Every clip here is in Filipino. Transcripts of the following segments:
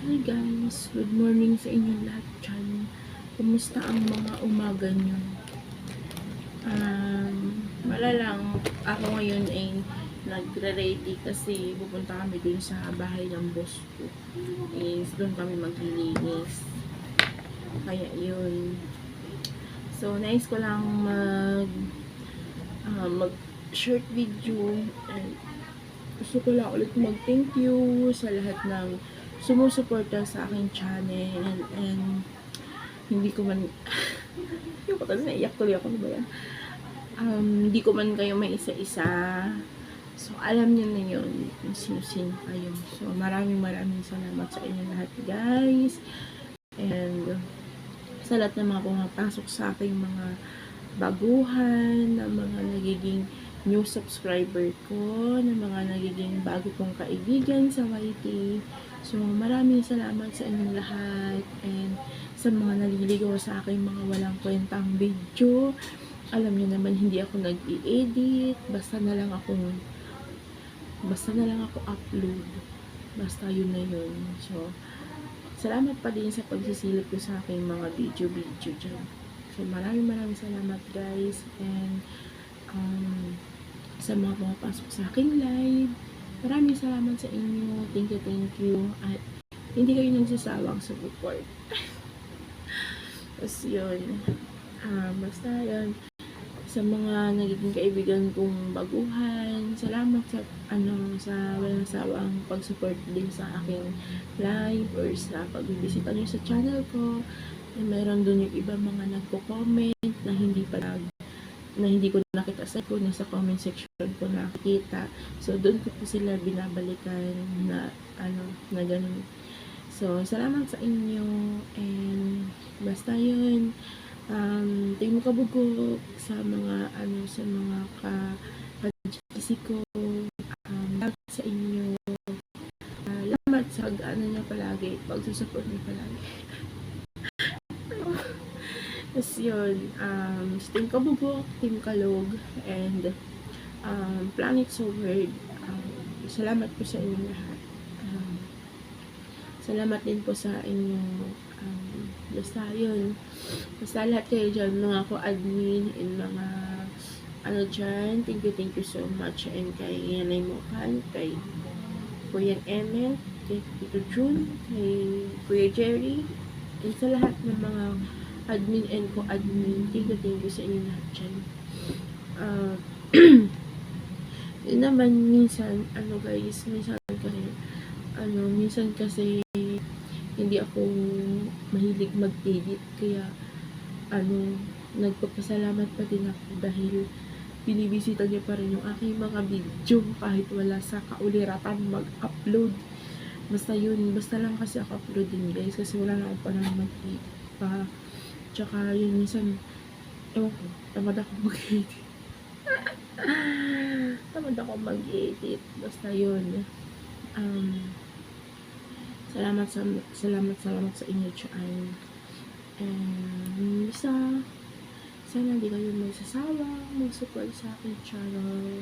Hi guys, good morning sa inyong lahat dyan. Kumusta ang mga umaga nyo? Malalang ako ngayon ay nagre-ready kasi pupunta kami dun sa bahay ng boss ko. Is dun kami maglilinis. Kaya yun. So, nais ko lang mag short video and gusto ko lang ulit mag thank you sa lahat ng sumusuporta sa aking channel and hindi ko man yung kasi naiyak tuloy ako, ba yan? Hindi ko man kayo may isa-isa, so alam niyo na yun kung sino-sino kayo. So maraming salamat sa inyo lahat guys, and sa lahat ng mga pumapasok sa aking mga baguhan, na mga nagiging new subscriber ko, na mga nagiging bago kong kaibigan sa YT. So, maraming salamat sa inyong lahat, and sa mga naliligaw sa aking mga walang kwentang video. Alam niyo naman, hindi ako nag-i-edit, basta na lang ako upload. Basta yun na yun. So, salamat pa din sa pagsisilip ko sa aking mga video dyan. So, maraming salamat guys, and sa mga pumapasok sa aking live, maraming salamat sa inyo. Thank you. At hindi kayo nagsasawang support. Tapos yun. Basta yun. Sa mga nagiging kaibigan kong baguhan, salamat sa walang sawang pag-support din sa aking live or sa pagbibisita nyo sa channel ko. Meron dun yung iba mga nagko-comment na hindi ko nakita sa ko, nasa comment section ko nakikita. So doon ko po sila binabalikan na na ganun. So salamat sa inyo, and basta yun, tingin mo kabugok sa mga sa mga ka-GC ko, salamat sa inyo, salamat sa nyo palagi, pagsusupport nyo palagi. Tapos yun, Team Kabugok, Team Kalog, and Planet Sword, salamat po sa inyong lahat. Salamat din po sa inyong basta yun. Basta lahat kayo dyan, mga ko-admin, and mga dyan, thank you so much. And kay Yanay Mokan, kay Kuya Emmet, kay Tito June, kay Kuya Jerry, and sa lahat ng mga admin and co-admin, thank you sa inyo lahat dyan. Yun naman, minsan kasi hindi ako mahilig mag-edit, kaya nagpapasalamat pa din ako dahil binibisita niyo pa rin yung aking mga video kahit wala sa kauliratan mag-upload. Basta lang kasi ako upload din guys, kasi wala na akong panahon mag-edit pa. Tsaka yun, minsan ewan ko, tamad ako mag-edit. Basta yun, salamat sa inyo dyan. And sana hindi kayo magsasawa mag-support sa aking channel.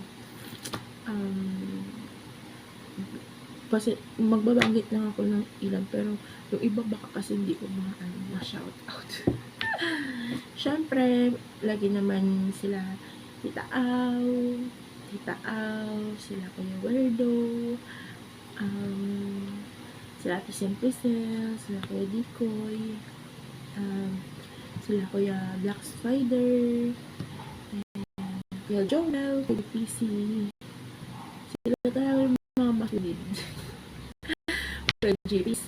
Kasi magbabanggit lang ako ng ilan, pero yung iba baka kasi hindi ko ma-shout out. Syempre, lagi naman sila Tita Au, sila Kuya Werdo, sila Ate Simplicel, sila Kuya Dikoy, sila Kuya Black Spider, Kuya Joel, Kuya PC, sila talaga yung mga makilig. Kuya JPC,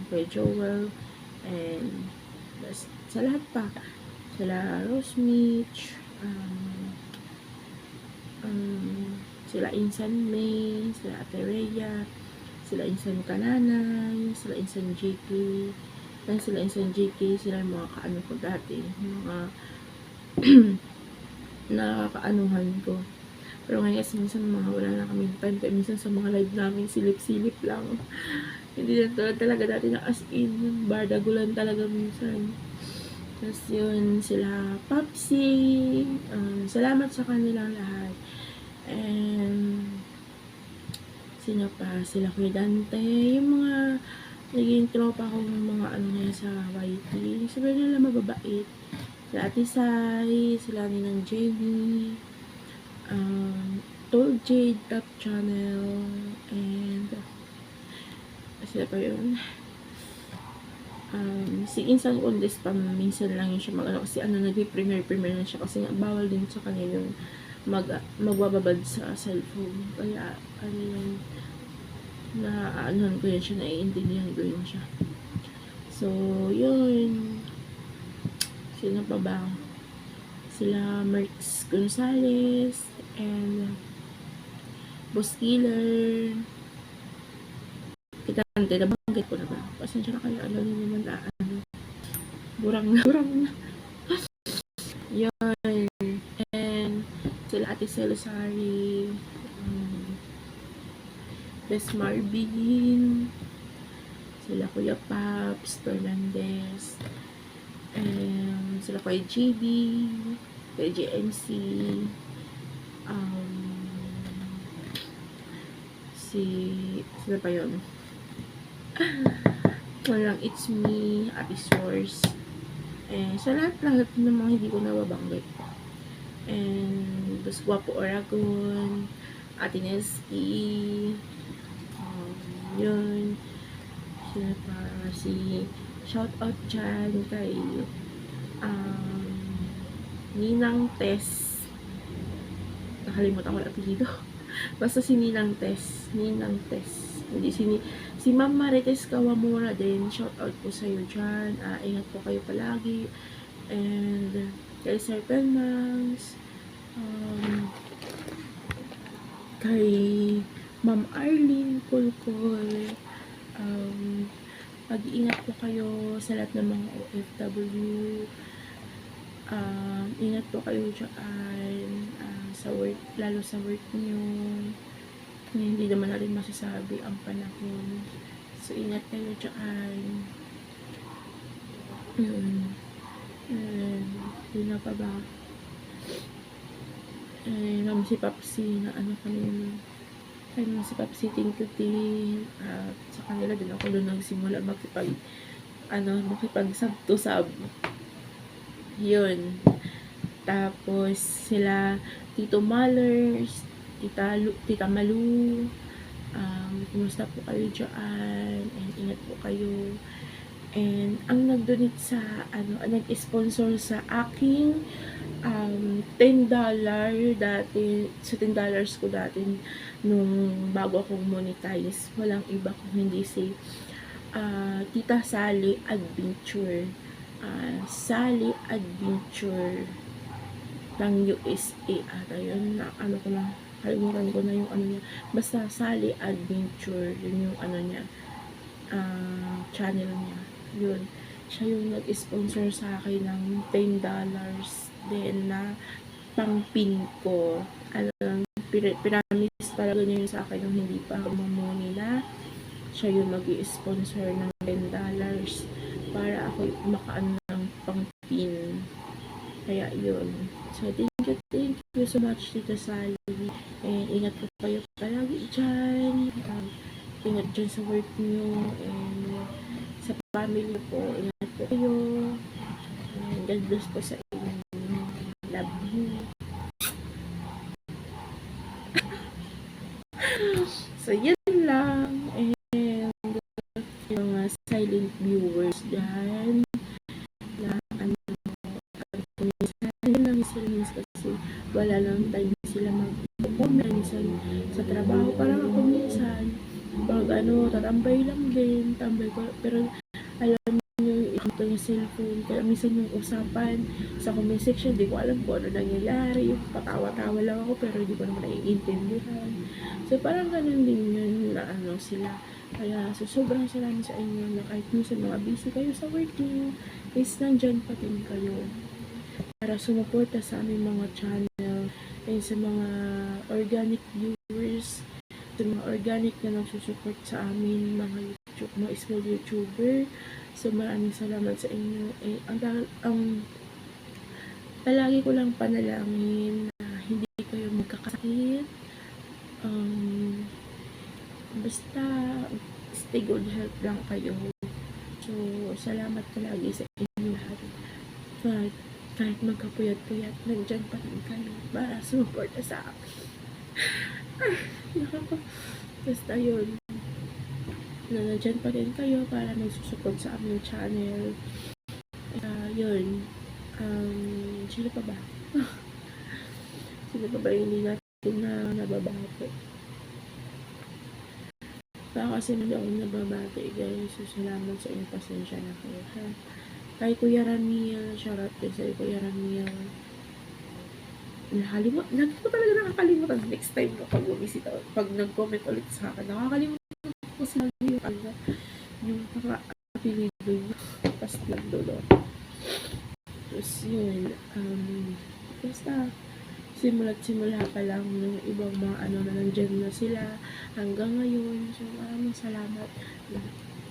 Kuya Joel, and sa lahat pa, sila Rosemich, sila Insan May, sila Ate Rhea, sila Insan Kananay, sila Insan JK, and sila Insan JK, sila yung mga kaano ko dati, mga nakakaanuhan ko. Pero ngayon kasi minsan wala na kaming time, kaya minsan sa mga live namin silip-silip lang. Hindi na talaga dati na as in, bardagulan talaga minsan. Tapos yun, sila Papsi, salamat sa kanilang lahat. And sino pa, sila Kuya Dante, yung naging tropa ko ng mga ano ngayon sa YT. Sabi nila mababait. Sila Ate Sai, sila Ninang Jenny, Told Jade Top Channel, and sila pa yun. Si Insan Condes pa minsan lang yun siya mag-ano kasi nag-premiere na siya kasi nga bawal din sa kanya yung magbababad sa cellphone. Kaya yun, ko yun siya, naiintindihan ko yun siya. So, yun. Sino pa ba? Sila Merx Gonzales and Boss Killer. Kitante, nabanggit ko na ba? Pasensya na kayo, alam niyo naman na burang na. Yun. And sila Ate Celusari, Bes Marvin, sila Kuya Paps, Fernandez, and sila Kuya GB, Kuya JMC, sila pa yun. Walang It's Me, Ate Source, and sa lahat ng mga hindi ko nababanggit. And Bus Guapo Oragon, Ate Neski, yun. Sila pa shout out dyan kay Ninang Tess. Nakalimutan ko yung apelido. Basta si Ninang Tess. Hindi si Ma'am Marites Kawamura din. Shout out po sa'yo dyan. Ingat po kayo palagi. And kay Sir Penmangs, kay Ma'am Arlene Kulkol, mag-iingat po kayo sa lahat ng mga OFW. Ingat po kayo dyan sa work, lalo sa work niyo. Hindi naman natin masasabi ang panahon. So, ingat kayo dyan. Yun na pa ba? Ma'am si Papsi na kanina. Kaya naman si Papsi, thank you din. Sa kanila din ako doon nagsimula makipag-sub to sub. Yun. Tapos sila Tito Malers, Tita Malu, kumusta po kayo dyan, and ingat po kayo. And ang nag-donate sa nag-sponsor sa aking $10 dati, sa $10 ko dati nung bago akong monetize, walang iba kung hindi si Tita Sally Adventure. Sally Adventure ng USA ata yun, kalimutan ko na yung niya, basta Sally Adventure, yun yung niya, channel niya, yun, siya yung nag-sponsor sa akin ng $10 din na pang-pin ko. Pinamis talaga niya yun sa akin yung hindi pa mamuni na siya yung mag-sponsor ng $10 para ako makaano ng pang-pin. Kaya yun. So, thank you so much, Tita Sally. And ingat po kayo palagi dyan. Ingat dyan sa work niyo. And sa family po, ingat po kayo. And God bless po sa inyo. Love you. So, yun lang. And yung mga silent viewers dyan na yun lang sila kasi wala lang time sila mag-comment minsan sa trabaho. Parang ako minsan pag tatambay lang din, tambay ko, pero alam niyo ito yung cellphone, kaya minsan yung usapan sa comment section, di ko alam kung ano nangyayari, patawa-tawa lang ako pero di ko naman naiintindihan. So parang ganun din yun na sila. Kaya sobrang salamat sa inyo na kahit minsan mga busy kayo sa work niyo, is nandyan pa din kayo para sumuporta sa aming mga channel and sa mga organic viewers, sa mga organic na nagsusupport sa amin, mga small YouTuber. So maraming salamat sa inyo. Ang palagi ko lang panalangin na hindi kayo magkakasakit. Basta stay good health lang kayo. So, salamat palagi sa inyo lahat. Kahit magkapuyat-puyat, nandyan pa rin kayo para sumuporta sa akin. Basta yun, na nandyan pa rin kayo para nagsusupport sa aming channel. Yun, sino pa ba? Sino pa ba yung hindi natin na nababate? Baka kasi hindi ako nababate, guys. So, salamat sa inyong pasensya na kayo, ha? Kay Kuya Ramil, shoutout din sa Kuya Ramil. Lagi ko talaga nakakalimutan next time kapag bumisita, pag nag-comment ulit sa akin, nakakalimutan ko sila yung paka-apelido nyo, Pastel Dolor. Tapos yun, basta, simula pa lang ng ibang mga na nandyan na sila hanggang ngayon. So, maraming salamat.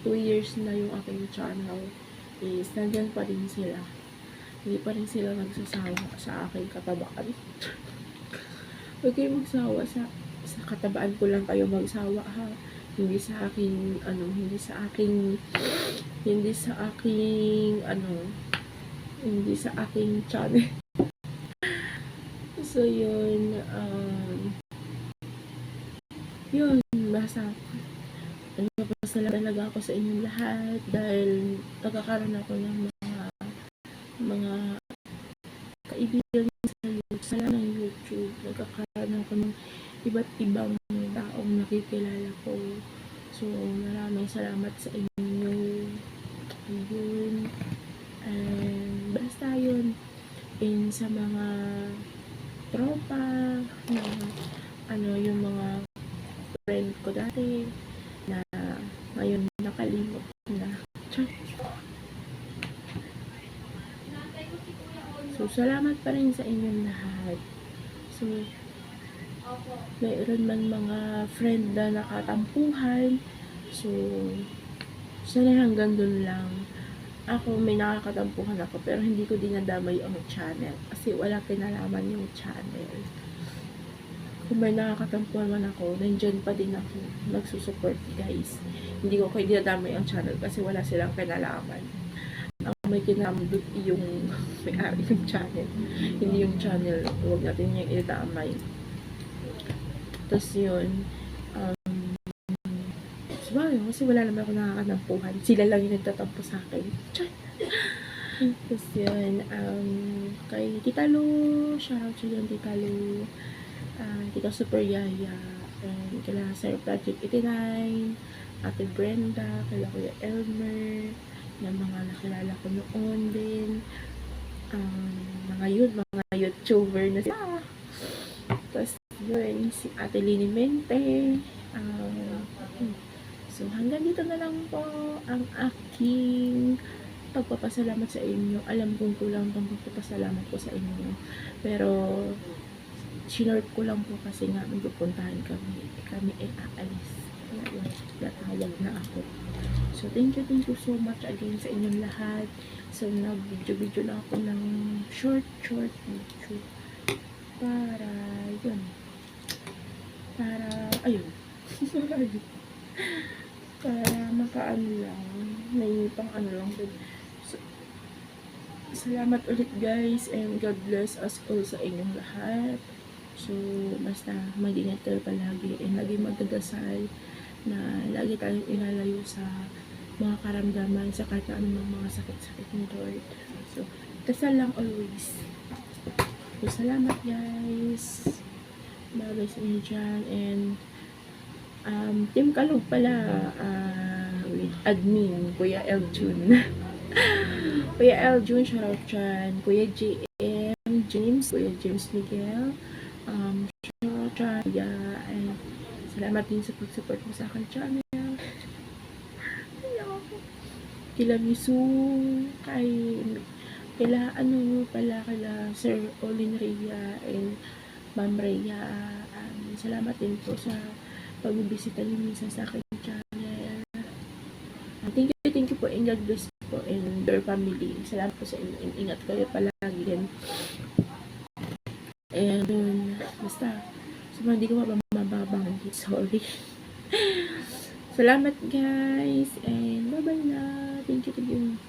2 years na yung aking channel is nandyan pa rin sila. Hindi pa rin sila nagsasawa sa aking katabaan. Huwag kayo magsawa sa katabaan ko lang kayo magsawa, ha. Hindi sa aking channel. So, yun, basta, nagpapasalamat talaga ako sa inyong lahat dahil nagkakaroon ako ng mga kaibigan sa ng YouTube. Nagkakaroon ako ng iba't ibang taong nakikilala ko. So, maraming salamat sa inyo. Yun. And, basta yun. And sa mga tropa na yung mga friend ko dati na ngayon nakalimot na. So, salamat pa rin sa inyong lahat. So, mayroon man mga friend na nakatampuhan. So, sana hanggang dun lang. Ako, may nakakatampuhan ako, pero hindi ko dinadamay ang channel. Kasi wala kinalaman yung channel. Kung may nakakatampuhan man ako, nandyan pa din ako. Nagsusupport, guys. Hindi ko kayo dinadamay ang channel kasi wala silang kinalaman. Ang may kinalaman yung may-ari yung channel. Hindi yung channel. Huwag natin yung idamay. Tapos yun, kasi wala naman ako nakakatampuhan. Sila lang yung nagtatampo sa akin. Tapos yun, kay Tita Lu, shoutout sa yun, Tita Lu, Tita Super Yaya, and kila Sir Project 89, Ate Brenda, kila Kuya Elmer, na mga nakilala ko noon din, mga YouTuber na sila. Tapos yun, si Ate Lini Mente, so, hanggang dito na lang po ang aking pagpapasalamat sa inyo. Alam kong kulang pang pagpapasalamat ko sa inyo. Pero, sinort ko lang po kasi nga magpupuntahan kami. Kami ay aalis. Kaya yun, natawag na ako. So, thank you so much again sa inyong lahat. So, nag-video na ako ng short video. Para, ayun. Para makaano lang, may pang ano lang din. So, salamat ulit guys, and God bless us all sa inyong lahat. So, basta mag-ingat kayo palagi, and lagi magdadasal na lagi tayong ilalayo sa mga karamdaman sa kahit na anumang mga sakit-sakit ni Lord. So, dasal lang always. So, salamat guys. Bye sa inyo dyan, and Team Kalog pala, with admin, Kuya Eljun. Kuya Eljun, shoutout dyan. Kuya JM, Kuya James Miguel, shoutout dyan. And salamat din sa pag-support mo sa akin channel. Kila Misu, kila Sir Olin Rhea, and Ma'am Rhea. Salamat din po sa pagbibisita niyo minsan sa akin channel. Thank you po, and God bless po, and your family. Salamat po sa inyo, and ingat kayo palagi din. And basta, hindi ko mababanggit, sorry. Salamat guys, and bye bye na. Thank you, thank you.